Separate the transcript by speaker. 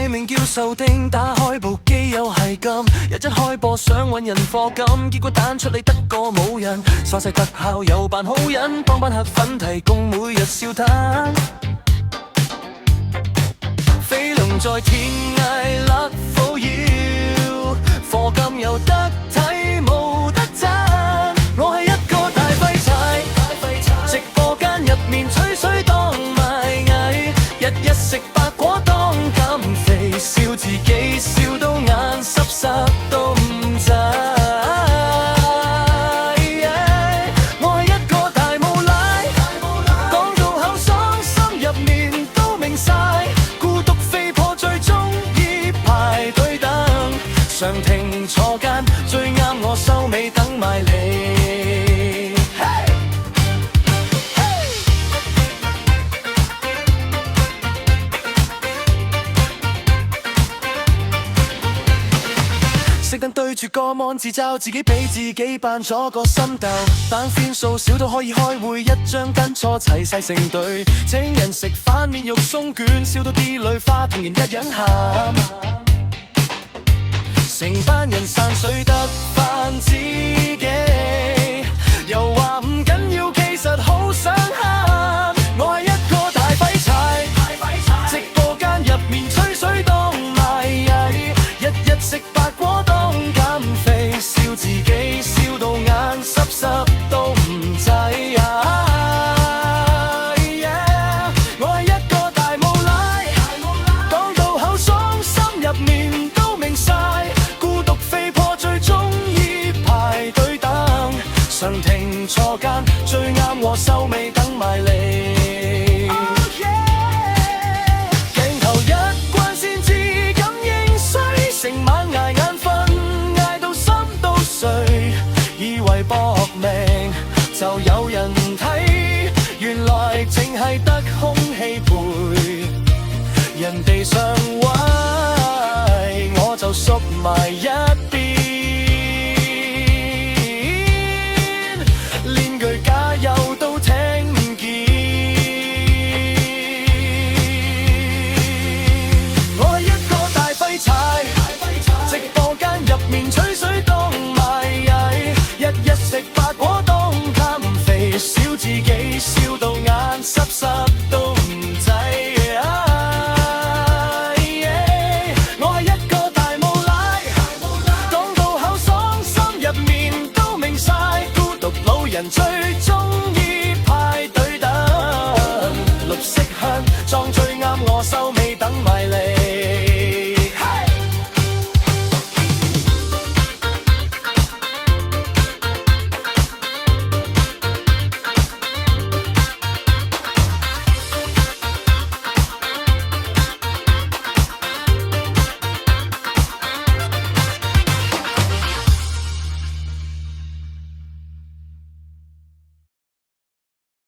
Speaker 1: 名叫受定，打開部機又係咁，日日開播想搵人課金，結果彈出嚟得個冇人，耍晒特效又扮好人，幫班黑粉提供每日笑嘆。飛龍在天涯甩苦腰，課金又得睇冇得賺，我係一個大廢柴，直播間入面吹水當賣藝，日日食白果當減肥，笑自己笑到眼濕濕都唔制。我係一個大無賴，講到口爽，心入面都明晒，孤獨肥婆最鍾意排隊等，上庭坐間最啱我收尾等埋你。熄燈對住個 mon 自嘲，自己俾自己扮咗個心鬥，班 friend 數少都可以開會，一張跟錯齊晒成隊，請人食飯面肉鬆卷，笑到啲女花同人一樣喊，成班人散水得返自己，又話唔緊要，其實好想喊，我係一個大廢柴，直播間入面吹水當賣藝，日日食白果當減肥，笑自己笑到眼濕濕都唔制。我係一個大無賴，講到口爽，心入面都明晒，孤獨肥婆最鍾意排隊等，上庭坐間最啱我收尾等埋你。鏡頭一關先至感應衰，成晚捱眼瞓，捱到心都碎，以為搏命就有人睇，原來淨係得空氣陪，人哋上位我就縮埋一邊，連句加油都聽唔見。我係一個大廢柴，直播間入面吹水當賣藝，日日食白果當減肥，笑自己笑到眼濕濕都唔制。我係一個大無賴，講到口爽，心入面都明晒，孤獨老人最終